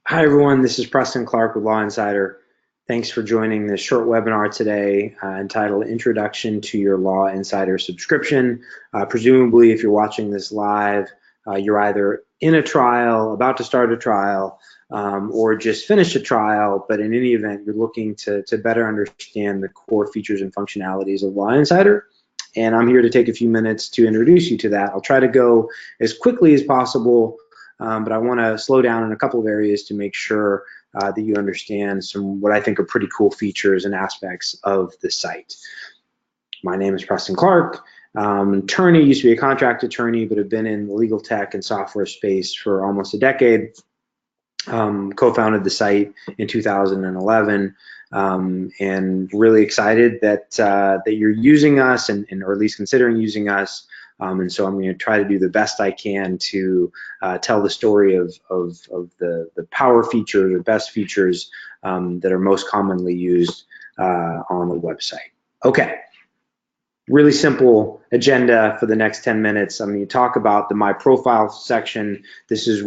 Hi everyone, this is Preston Clark with LawInsider. Thanks for joining this short webinar today entitled Introduction to Your LawInsider Subscription. Presumably, if you're watching this live, you're either in a trial, about to start a trial, or just finished a trial, but in any event, you're looking to better understand the core features and functionalities of LawInsider. And I'm here to take a few minutes to introduce you to that. I'll try to go as quickly as possible, but I want to slow down in a couple of areas to make sure that you understand some what I think are pretty cool features and aspects of the site. My name is Preston Clark. Attorney, used to be a contract attorney, but have been in the legal tech and software space for almost a decade. Co-founded the site in 2011, and really excited that that you're using us and or at least considering using us. And so I'm going to try to do the best I can to tell the story of the power features or best features that are most commonly used on the website. Okay. Really simple agenda for the next 10 minutes. I'm going to talk about the My Profile section. This is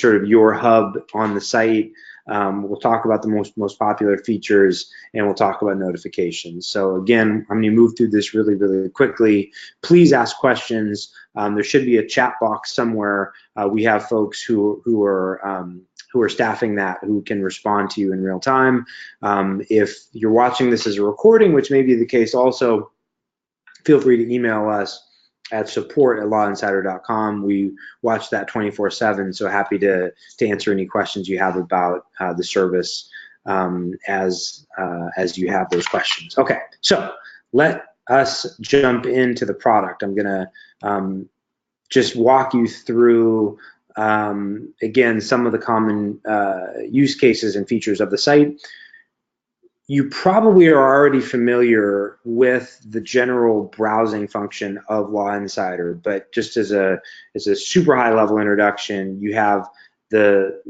sort of your hub on the site. We'll talk about the most popular features, and we'll talk about notifications. So again, I'm going to move through this really quickly. Please ask questions. There should be a chat box somewhere. We have folks who are staffing that, who can respond to you in real time. If you're watching this as a recording, which may be the case also, feel free to email us at support@lawinsider.com. We watch that 24/7, so happy to answer any questions you have about the service as you have those questions. Okay, so let us jump into the product. I'm gonna just walk you through again some of the common use cases and features of the site. You probably are already familiar with the general browsing function of LawInsider, but just as a super high level introduction, you have the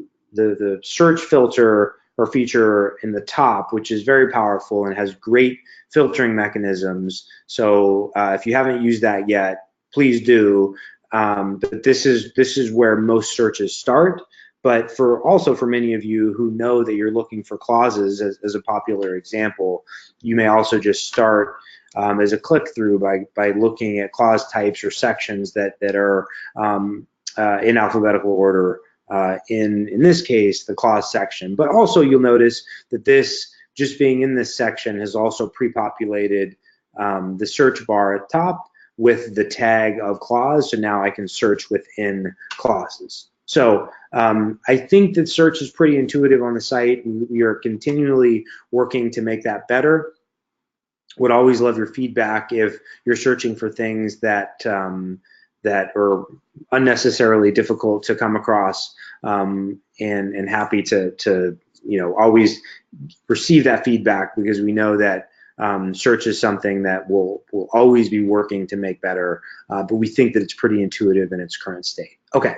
search filter or feature in the top, which is very powerful and has great filtering mechanisms. So if you haven't used that yet, please do. But this is where most searches start. But also for many of you who know that you're looking for clauses, as a popular example, you may also just start as a click through by looking at clause types or sections that are in alphabetical order. In this case, the clause section. But also you'll notice that this, just being in this section, has also pre-populated the search bar at top with the tag of clause. So now I can search within clauses. So I think that search is pretty intuitive on the site. We are continually working to make that better. Would always love your feedback if you're searching for things that that are unnecessarily difficult to come across, and happy to always receive that feedback, because we know that search is something that we'll always be working to make better, but we think that it's pretty intuitive in its current state. Okay.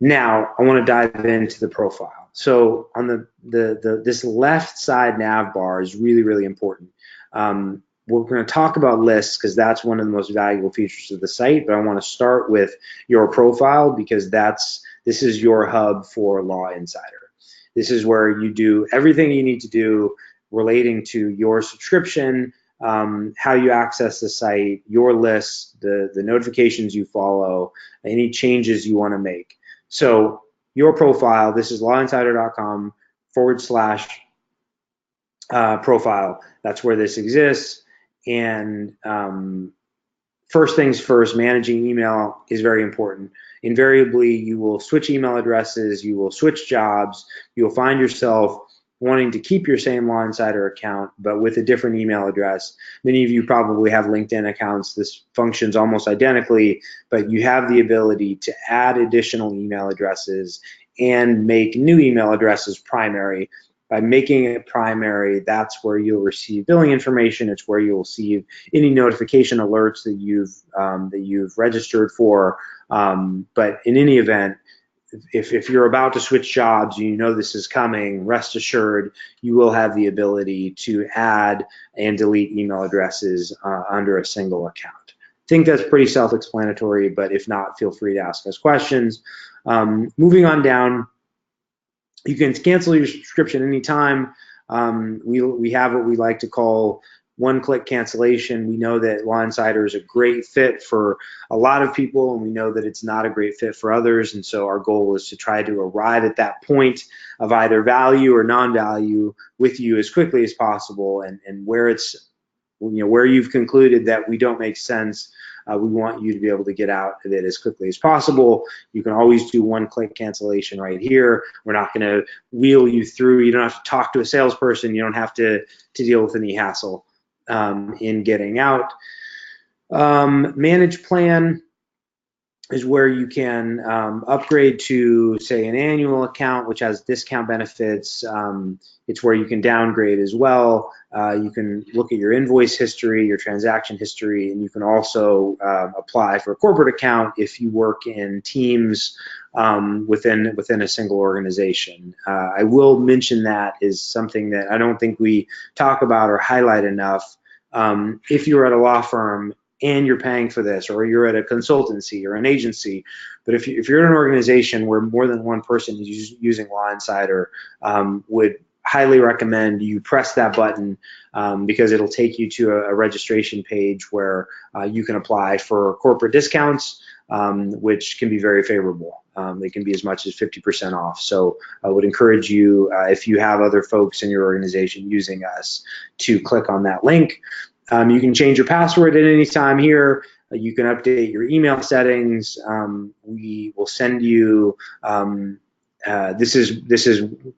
Now I want to dive into the profile. So on this left side nav bar is really important. We're going to talk about lists because that's one of the most valuable features of the site, but I want to start with your profile because this is your hub for LawInsider. This is where you do everything you need to do relating to your subscription, how you access the site, your lists, the notifications you follow, any changes you want to make. So your profile, this is lawinsider.com/profile. That's where this exists. And first things first, managing email is very important. Invariably, you will switch email addresses, you will switch jobs, you'll find yourself wanting to keep your same LawInsider account, but with a different email address. Many of you probably have LinkedIn accounts. This functions almost identically, but you have the ability to add additional email addresses and make new email addresses primary. By making it primary, that's where you'll receive billing information. It's where you'll receive any notification alerts that you've registered for. But in any event, if you're about to switch jobs, you know this is coming, rest assured you will have the ability to add and delete email addresses under a single account. I think that's pretty self-explanatory, but if not, feel free to ask us questions. Moving on down, You can cancel your subscription anytime. We have what we like to call one-click cancellation. We know that LawInsider is a great fit for a lot of people, and we know that it's not a great fit for others. And so our goal is to try to arrive at that point of either value or non-value with you as quickly as possible. And where it's, where you've concluded that we don't make sense, we want you to be able to get out of it as quickly as possible. You can always do one-click cancellation right here. We're not going to wheel you through. You don't have to talk to a salesperson. You don't have to deal with any hassle in getting out. Manage plan is where you can upgrade to, say, an annual account, which has discount benefits. It's where you can downgrade as well. You can look at your invoice history, your transaction history, and you can also apply for a corporate account if you work in teams within a single organization. I will mention that is something that I don't think we talk about or highlight enough. If you're at a law firm and you're paying for this, or you're at a consultancy or an agency, but if you're in an organization where more than one person is using LawInsider, would highly recommend you press that button because it'll take you to a registration page where you can apply for corporate discounts, which can be very favorable. They can be as much as 50% off. So I would encourage you, if you have other folks in your organization using us, to click on that link. You can change your password at any time here. You can update your email settings. We will send you,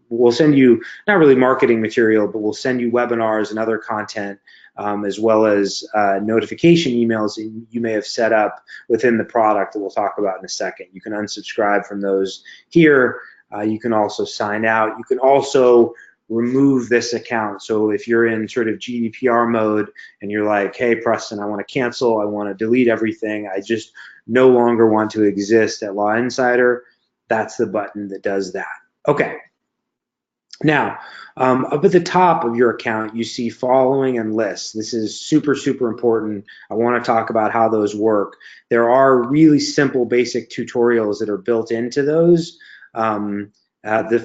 we'll send you not really marketing material, but we'll send you webinars and other content, as well as notification emails that you may have set up within the product that we'll talk about in a second. You can unsubscribe from those here. You can also sign out. You can also remove this account. So if you're in sort of GDPR mode and you're like, hey, Preston, I want to cancel, I want to delete everything, I just no longer want to exist at LawInsider, that's the button that does that. Okay. Now, up at the top of your account, you see following and lists. This is super, super important. I want to talk about how those work. There are really simple, basic tutorials that are built into those. The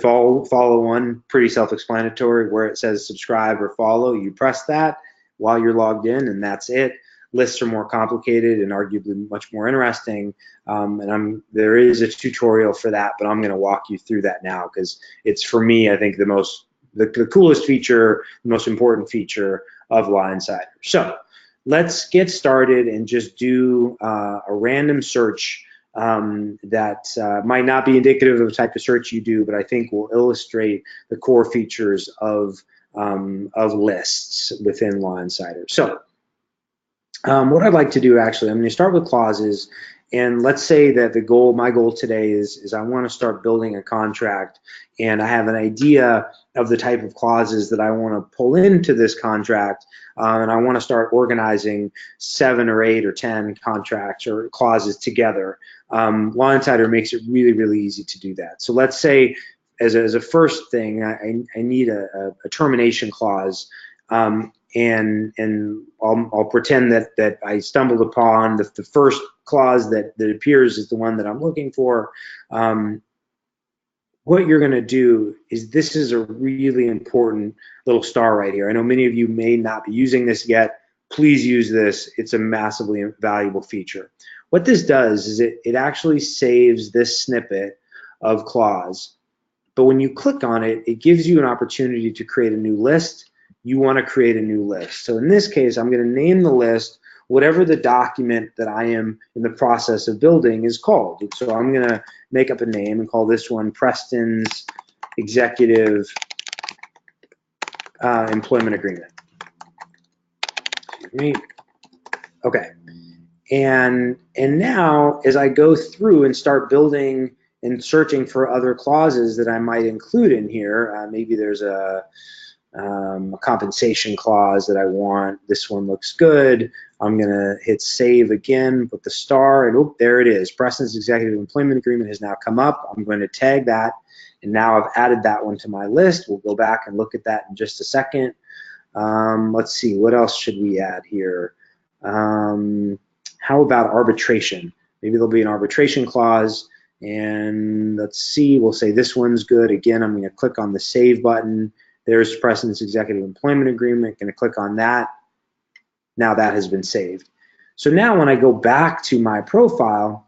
follow one, pretty self-explanatory, where it says subscribe or follow. You press that while you're logged in, and that's it. Lists are more complicated and arguably much more interesting, and there is a tutorial for that, but I'm going to walk you through that now because it's, for me, I think the coolest feature, the most important feature of LawInsider. So let's get started and just do a random search that might not be indicative of the type of search you do, but I think will illustrate the core features of lists within LawInsider. So what I'd like to do, actually, I'm going to start with clauses, and let's say that my goal today is I want to start building a contract, and I have an idea of the type of clauses that I want to pull into this contract, and I want to start organizing 7 or 8 or 10 contracts or clauses together. LawInsider makes it really, really easy to do that. So let's say, as a first thing, I need a termination clause, and I'll pretend that I stumbled upon the first clause that appears is the one that I'm looking for. What you're going to do is, this is a really important little star right here. I know many of you may not be using this yet. Please use this. It's a massively valuable feature. What this does is it actually saves this snippet of clause, but when you click on it, it gives you an opportunity to create a new list. You want to create a new list. So in this case, I'm going to name the list whatever the document that I am in the process of building is called. So I'm going to make up a name and call this one Preston's Executive Employment Agreement. Excuse me. Okay. And now, as I go through and start building and searching for other clauses that I might include in here, maybe there's a compensation clause that I want. This one looks good. I'm going to hit save again, put the star, and oh, there it is. Preston's Executive Employment Agreement has now come up. I'm going to tag that, and now I've added that one to my list. We'll go back and look at that in just a second. Let's see, what else should we add here? How about arbitration? Maybe there'll be an arbitration clause, And let's see, we'll say this one's good. Again, I'm going to click on the Save button. There's Preston's Executive Employment Agreement. Going to click on that. Now that has been saved. So now when I go back to my profile,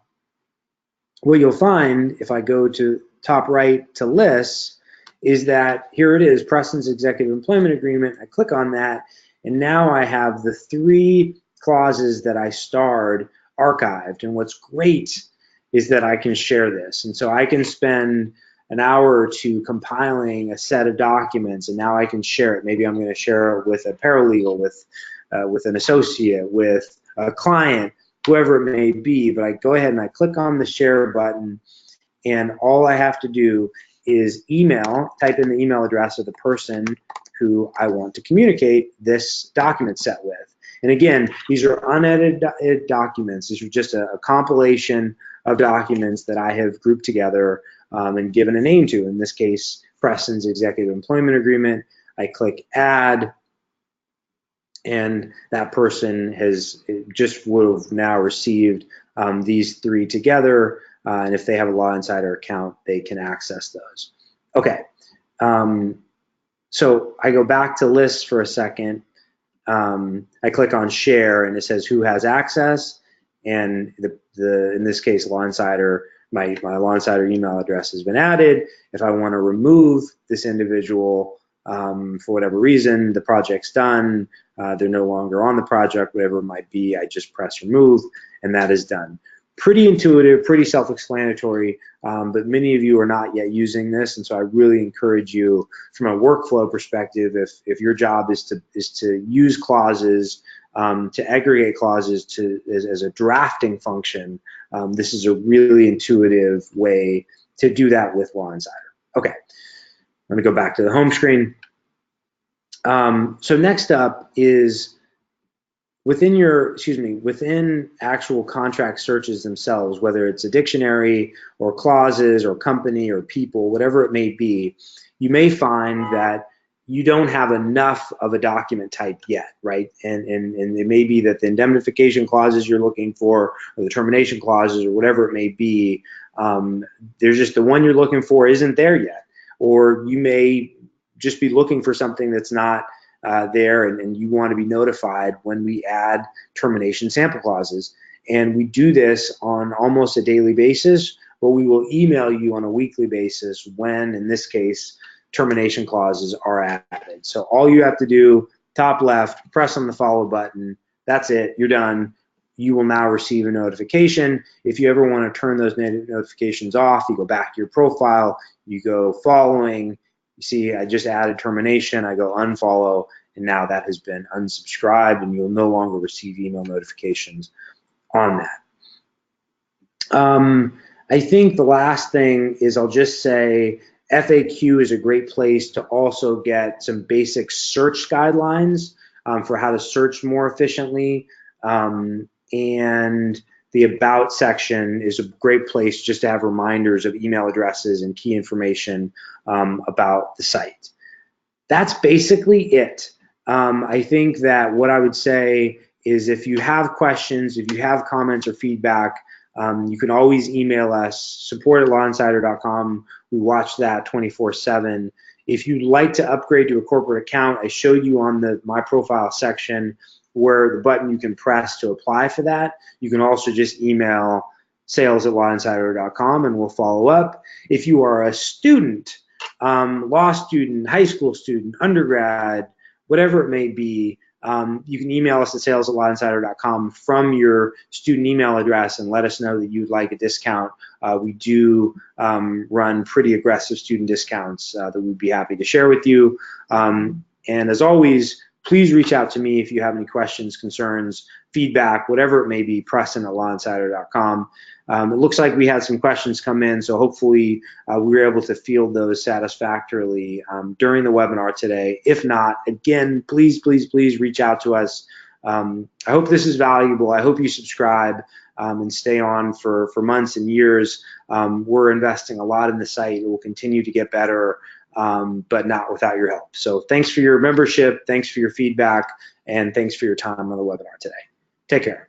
what you'll find if I go to top right to lists is that here it is, Preston's Executive Employment Agreement. I click on that, and now I have the 3 clauses that I starred archived. And what's great is that I can share this. And so I can spend an hour or two compiling a set of documents, and now I can share it. Maybe I'm going to share it with a paralegal, with an associate, with a client, whoever it may be. But I go ahead and I click on the share button, and all I have to do is type in the email address of the person who I want to communicate this document set with. And again, these are unedited documents. These are just a compilation of documents that I have grouped together and given a name to. In this case, Preston's Executive Employment Agreement. I click Add, and that person would have now received these 3 together. And if they have a LawInsider account, they can access those. Okay, so I go back to lists for a second. I click on share, and it says who has access, and in this case, LawInsider, my LawInsider email address has been added. If I want to remove this individual for whatever reason, the project's done, they're no longer on the project, whatever it might be, I just press remove, and that is done. Pretty intuitive, pretty self-explanatory, but many of you are not yet using this, and so I really encourage you, from a workflow perspective, if your job is to use clauses, to aggregate clauses as a drafting function, this is a really intuitive way to do that with LawInsider. Okay, let me go back to the home screen. So next up is within actual contract searches themselves, whether it's a dictionary or clauses or company or people, whatever it may be, you may find that you don't have enough of a document type yet, right? And it may be that the indemnification clauses you're looking for, or the termination clauses, or whatever it may be, there's just the one you're looking for isn't there yet. Or you may just be looking for something that's not there, and you want to be notified when we add termination sample clauses. And we do this on almost a daily basis, but we will email you on a weekly basis when, in this case, termination clauses are added. So all you have to do, top left, press on the follow button. That's it, you're done. You will now receive a notification. If you ever want to turn those notifications off, you go back to your profile, you go following, you see I just added termination, I go unfollow, and now that has been unsubscribed, and you'll no longer receive email notifications on that. I think the last thing is I'll just say FAQ is a great place to also get some basic search guidelines for how to search more efficiently. And the About section is a great place just to have reminders of email addresses and key information about the site. That's basically it. I think that what I would say is if you have questions, if you have comments or feedback, you can always email us, support@lawinsider.com. We watch that 24/7. If you'd like to upgrade to a corporate account, I showed you on the My Profile section where the button you can press to apply for that. You can also just email sales@lawinsider.com and we'll follow up. If you are a student, law student, high school student, undergrad, whatever it may be, you can email us at sales@lawinsider.com from your student email address and let us know that you'd like a discount. We do run pretty aggressive student discounts that we'd be happy to share with you. And as always, please reach out to me if you have any questions, concerns, feedback, whatever it may be, Preston@lawinsider.com. It looks like we had some questions come in, so hopefully we were able to field those satisfactorily during the webinar today. If not, again, please, please, please reach out to us. I hope this is valuable. I hope you subscribe and stay on for months and years. We're investing a lot in the site. It will continue to get better, but not without your help. So thanks for your membership, thanks for your feedback, and thanks for your time on the webinar today. Take care.